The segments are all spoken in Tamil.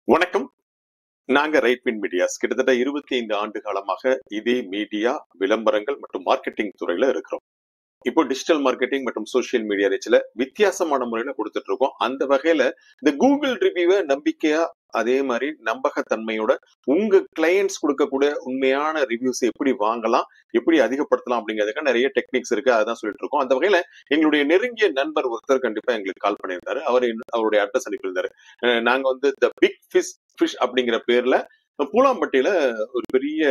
வணக்கம். நாங்க ரைட்வின் மீடியாஸ் கிட்டத்தட்ட 25 ஆண்டு காலமாக இதே மீடியா, விளம்பரங்கள் மற்றும் மார்க்கெட்டிங் துறையில இருக்கிறோம். இப்போ டிஜிட்டல் மார்க்கெட்டிங் மற்றும் சோசியல் மீடியா ரீச்ல வித்தியாசமான முறையில கொடுத்துட்டு இருக்கோம். அந்த வகையில இந்த கூகுள் ரிவ்யூவை நம்பிக்கையா அதே மாதிரி நம்பகத்தன்மையோட உங்க கிளையன்ட்ஸ் கொடுக்கக்கூடிய உண்மையான ரிவ்யூஸ் எப்படி வாங்கலாம், எப்படி அதிகப்படுத்தலாம் அப்படிங்கிறதுக்கு நிறைய டெக்னிக்ஸ் இருக்கு. அதான் சொல்லிட்டு இருக்கோம். அந்த வகையில எங்களுடைய நெருங்கிய நண்பர் ஒருத்தர் கண்டிப்பா எங்களுக்கு கால் பண்ணியிருந்தாரு. அவருடைய அட்ரஸ் அனுப்பியிருந்தாரு. நாங்க வந்து த பிக் ஃபிஷ் அப்படிங்கிற பேர்ல பூலாம்பட்டியில ஒரு பெரிய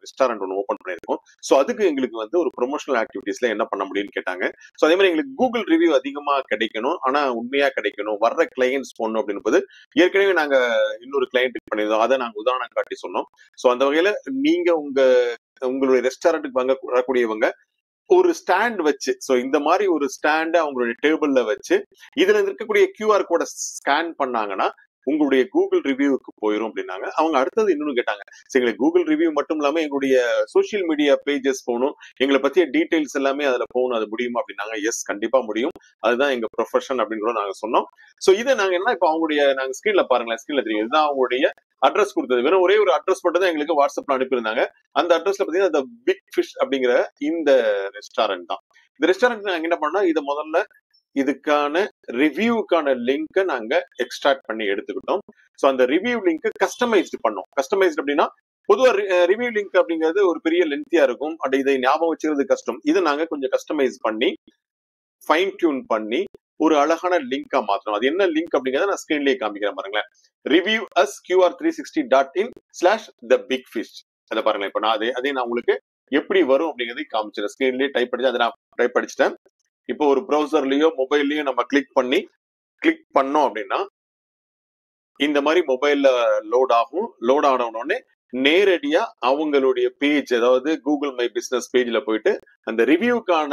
ரெஸ்டாரண்ட் ஒன்று ஓப்பன் பண்ணியிருக்கோம். ஸோ அதுக்கு எங்களுக்கு வந்து ஒரு ப்ரொமோஷனல் ஆக்டிவிட்டீஸ்ல என்ன பண்ண முடியும்னு கேட்டாங்க. ஸோ அதே மாதிரி எங்களுக்கு கூகுள் ரிவ்யூ அதிகமா கிடைக்கணும், ஆனா உண்மையா கிடைக்கணும், வர்ற கிளையன்ட்ஸ் போடணும் அப்படின்போது ஏற்கனவே நாங்க இன்னொரு கிளையண்ட்டுக்கு பண்ணியிருந்தோம். அதை நாங்க உதாரணம் காட்டி சொன்னோம். ஸோ அந்த வகையில நீங்க உங்களுடைய ரெஸ்டாரண்ட்டுக்கு வரக்கூடியவங்க ஒரு ஸ்டாண்ட் வச்சு, சோ இந்த மாதிரி ஒரு ஸ்டாண்ட் அவங்களுடைய டேபிள்ல வச்சு இதுல இருக்கக்கூடிய கியூஆர் கோட ஸ்கேன் பண்ணாங்கன்னா உங்களுடைய கூகுள் ரிவ்யூக்கு போயிரும் அப்படின்னாங்க. அவங்க அடுத்தது இன்னொன்னு கேட்டாங்க, சரி எங்களுக்கு கூகுள் ரிவ்யூ மட்டும் இல்லாம எங்களுடைய சோசியல் மீடியா பேஜஸ் போகணும், எங்களை பத்திய டீடைல்ஸ் எல்லாமே அதுல போகணும், அது முடியுமா அப்படின்னாங்க. எஸ், கண்டிப்பா முடியும், அதுதான் எங்க ப்ரொஃபஷன் அப்படின்னு கூட நாங்க சொன்னோம். சோ இதை நாங்க என்ன இப்போ நாங்க ஸ்கிரீன்ல பாருங்களேன், ஸ்கிரீன்ல தெரியும், இதுதான் அவங்களுடைய அட்ரஸ் கொடுத்தது. வெறும் ஒரே ஒரு அட்ரஸ் மட்டும் தான் எங்களுக்கு வாட்ஸ்அப்ல அனுப்பியிருந்தாங்க. அந்த அட்ரஸ்ல பாத்தீங்கன்னா இந்த பிக் ஃபிஷ் அப்படிங்கிற இந்த ரெஸ்டாரண்ட் தான். இந்த ரெஸ்டாரண்ட் நாங்க என்ன பண்ணோம், இதை முதல்ல இதுக்கான ரிவ்யூக்கான லிங்கை நாங்க எக்ஸ்ட்ராக்ட் பண்ணி எடுத்துக்கிட்டோம். ஸோ அந்த ரிவ்யூ லிங்க் கஸ்டமைஸ்டு பண்ணோம். கஸ்டமைஸ்டு அப்படின்னா பொதுவா ரிவ்யூ லிங்க் அப்படிங்கிறது ஒரு பெரிய லென்த்தியா இருக்கும், அண்ட் இதை ஞாபகம் வச்சுக்கிறது கஷ்டம். இதை நாங்க கொஞ்சம் கஸ்டமைஸ் பண்ணி ஃபைன் டியூன் பண்ணி ஒரு அழகான லிங்கா மாத்தணும். அது என்ன லிங்க் அப்படிங்கறத நான் ஸ்கிரீன்லயே காமிக்கிறேன் பாருங்களேன். reviewusqr360.in/thebigfish. அதை பாருங்களேன். இப்ப நான் அதே நான் உங்களுக்கு எப்படி வரும் அப்படிங்கறதை காமிச்சிடறேன். ஸ்கிரீன்லயே டைப் அடிச்சு அதை நான் டைப் அடிச்சிட்டேன். இப்போ ஒரு ப்ரௌசர்லயோ மொபைல்லயோ நம்ம கிளிக் பண்ணோம் அப்படின்னா இந்த மாதிரி மொபைல்ல லோட் ஆகும். லோட் ஆன உடனே நேரடியா அவங்களுடைய பேஜ், அதாவது கூகுள் மை பிசினஸ் பேஜ்ல போயிட்டு அந்த ரிவ்யூக்கான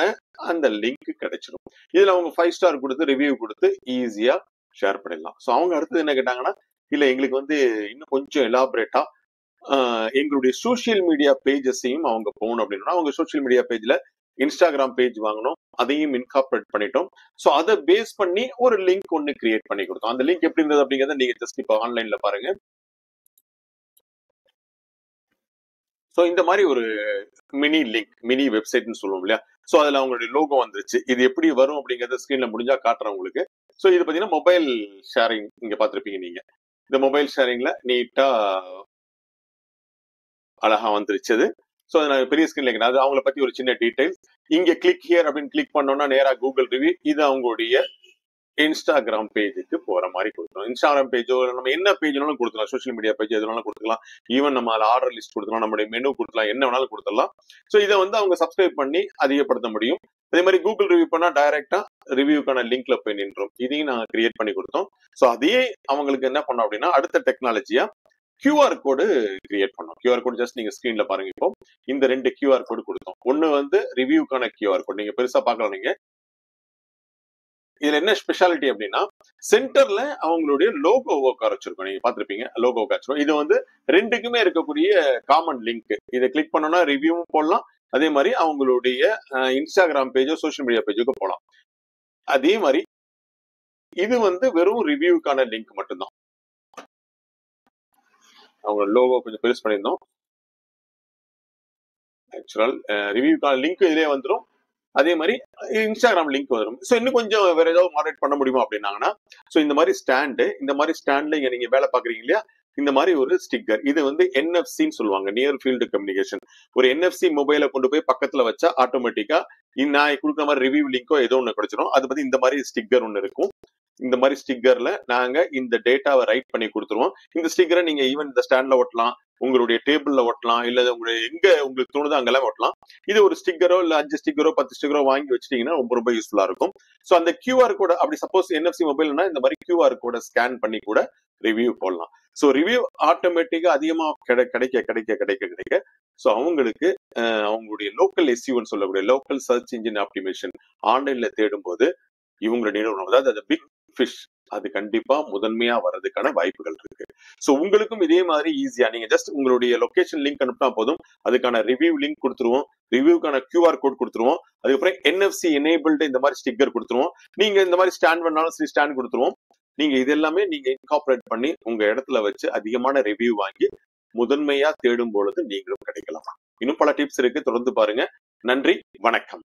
அந்த லிங்க் கிடைச்சிடும். இதுல அவங்க 5 ஸ்டார் கொடுத்து ரிவ்யூ கொடுத்து ஈஸியா ஷேர் பண்ணிடலாம். ஸோ அவங்க அடுத்தது என்ன கேட்டாங்கன்னா, இல்ல எங்களுக்கு வந்து இன்னும் கொஞ்சம் எலாபரேட்டா எங்களுடைய சோசியல் மீடியா பேஜஸையும் அவங்க போகணும் அப்படின்னா, அவங்க சோசியல் மீடியா பேஜ்ல இன்ஸ்டாகிராம் பேஜ் வாங்கணும், அதையும் இன்கார்பரேட் பண்ணிட்டோம். சோ அதை பேஸ் பண்ணி ஒரு லிங்க் ஒன்னு கிரியேட் பண்ணி கொடுத்தோம். அந்த லிங்க் எப்படி இருந்தது அப்படிங்கறத நீங்க ஜஸ்ட் இப்போ ஆன்லைன்ல பாருங்க. சோ இந்த மாதிரி ஒரு மினி லிங்க், மினி வெப்சைட்னு சொல்லுவோம் இல்லையா. சோ அதுல அவங்களுடைய லோகோ வந்துருச்சு. இது எப்படி வரும் அப்படிங்கறத ஸ்கிரீன்ல முடிஞ்சா காட்டுறேன் உங்களுக்கு. சோ இது பாத்தீங்கன்னா மொபைல் ஷேரிங், இங்க பாத்திருப்பீங்க நீங்க. இந்த மொபைல் ஷேரிங்ல நீட்டா அழகா வந்துருச்சு. சோ நான் பெரிய ஸ்கிரீன்ல அது அவங்கள பத்தி ஒரு சின்ன டீடைல். இங்க கிளிக் ஹியர் அப்படின்னு கிளிக் பண்ணோம்னா நேரா கூகுள் ரிவ்யூ, இது அவங்களுடைய இன்ஸ்டாகிராம் பேஜுக்கு போற மாதிரி கொடுத்துரும். இன்ஸ்டாகிராம் பேஜோ நம்ம என்ன பேஜ்னாலும் கொடுத்துக்கலாம், சோசியல் மீடியா பேஜ் எதுனாலும் கொடுத்துக்கலாம், ஈவன் நம்ம அதில் ஆர்டர் லிஸ்ட் கொடுத்துக்கலாம், நம்மளுடைய மெனு கொடுத்துலாம், என்ன வேணாலும் கொடுத்துடலாம். ஸோ இதை வந்து அவங்க சப்ஸ்கிரைப் பண்ணி அதிகப்படுத்த முடியும். அதே மாதிரி கூகுள் ரிவ்யூ பண்ணா டைரக்டா ரிவ்யூக்கான லிங்க்ல போய் நின்றோம். இதையும் நாங்க கிரியேட் பண்ணி கொடுத்தோம். ஸோ அதே அவங்களுக்கு என்ன பண்ணோம் அப்படின்னா, அடுத்த டெக்னாலஜியா கியூஆர் கோடு கிரியேட் பண்ணோம். கியூஆர் கோடு ஜஸ்ட் நீங்க ஸ்கிரீன்ல பாருங்க. இப்போ இந்த 2 கியூஆர் கோடு கொடுத்தோம். ஒன்னு வந்து ரிவ்யூக்கான கியூஆர் கோட், நீங்க பெருசா பார்க்கலாம். நீங்க இதுல என்ன ஸ்பெஷாலிட்டி அப்படின்னா, சென்டர்ல அவங்களுடைய லோகோ உட்கார வச்சிருக்கோம். நீங்க பாத்திருப்பீங்க, லோகோ உட்காச்சிருக்கோம். இது வந்து ரெண்டுக்குமே இருக்கக்கூடிய காமன் லிங்க். இதை கிளிக் பண்ணோம்னா ரிவ்யூவும் போடலாம், அதே மாதிரி அவங்களுடைய இன்ஸ்டாகிராம் பேஜோ சோசியல் மீடியா பேஜுக்கு போகலாம். அதே மாதிரி இது வந்து வெறும் ரிவ்யூக்கான லிங்க் மட்டும்தான். அவங்க லோகோ கொஞ்சம் பெருசு பண்ணியிருந்தோம். ஆக்சுவல் ரிவ்யூக்கான லிங்க் இதுலயே வந்துடும், அதே மாதிரி இன்ஸ்டாகிராம் லிங்க் வரும். ஸோ இன்னும் கொஞ்சம் வேற ஏதாவது மாடரேட் பண்ண முடியுமா அப்படின்னாங்கன்னா, ஸோ இந்த மாதிரி ஸ்டாண்ட்ல இங்க நீங்க வேலை பாக்குறீங்க இல்லையா, இந்த மாதிரி ஒரு ஸ்டிக்கர், இது வந்து என்எஃப்சின்னு சொல்லுவாங்க, நியர் ஃபீல்டு கம்யூனிகேஷன். ஒரு என்எஃப்சி மொபைலை கொண்டு போய் பக்கத்துல வச்சா ஆட்டோமேட்டிக்கா நான் கொடுக்குற மாதிரி ரிவ்யூ லிங்கோ ஏதோ ஒன்று கிடைச்சிடும். அது பத்தி இந்த மாதிரி ஸ்டிக்கர் ஒன்று இருக்கும். இந்த மாதிரி ஸ்டிக்கர்ல நாங்க இந்த டேட்டாவை ரைட் பண்ணி கொடுத்துருவோம். இந்த ஸ்டிக்கரை நீங்க ஈவன் இந்த ஸ்டாண்ட்ல ஒட்டலாம், உங்களுடைய டேபிள்ல ஒட்டலாம், இல்ல உங்களுடைய எங்க உங்களுக்கு தோணுதோ அங்கெல்லாம் ஒட்டலாம். இது ஒரு ஸ்டிக்கரோ இல்ல 5 ஸ்டிக்கரோ 10 ஸ்டிக்கரோ வாங்கி வச்சிட்டீங்கன்னா ரொம்ப யூஸ்ஃபுல்லா இருக்கும். சோ அந்த கியூஆர் கோட அப்படி சப்போஸ் என்எஃப்சி மொபைல்னா இந்த மாதிரி கியூஆர் கோட ஸ்கேன் பண்ணி கூட ரிவ்யூ போடலாம். சோ ரிவ்யூ ஆட்டோமேட்டிக்கா அதிகமா கிடைக்க சோ அவங்களுக்கு அவங்களுடைய லோக்கல் எஸ்இஓன்னு சொல்லக்கூடிய லோக்கல் சர்ச் இன்ஜின் ஆப்டிமேஷன் ஆன்லைன்ல தேடும் போது இவங்களுடைய நிறுவனம், அதாவது அது பிக் ஃபிஷ், அது கண்டிப்பா முதன்மையா வர்றதுக்கான வாய்ப்புகள் இருக்கு. சோ உங்களுக்கும் இதே மாதிரி ஈஸியா நீங்க ஜஸ்ட் உங்களுடைய லொகேஷன் லிங்க் அனுப்பினா போதும், அதுக்கான ரிவ்யூ லிங்க் கொடுத்துருவோம், ரிவ்யூக்கான கியூஆர் கோட் கொடுத்துருவோம், அதுக்கப்புறம் என்எஃப்சி எனேபிள்டு இந்த மாதிரி ஸ்டிக்கர் கொடுத்துருவோம். நீங்க இந்த மாதிரி ஸ்டாண்ட் பண்ணாலும் சரி ஸ்டாண்ட் கொடுத்துருவோம். நீங்க இதெல்லாமே நீங்க இன்கார்பரேட் பண்ணி உங்க இடத்துல வச்சு அதிகமான ரிவ்யூ வாங்கி முதன்மையா தேடும் பொழுது நீங்களும் கிடைக்கலாம். இன்னும் பல டிப்ஸ் இருக்கு, தொடர்ந்து பாருங்க. நன்றி, வணக்கம்.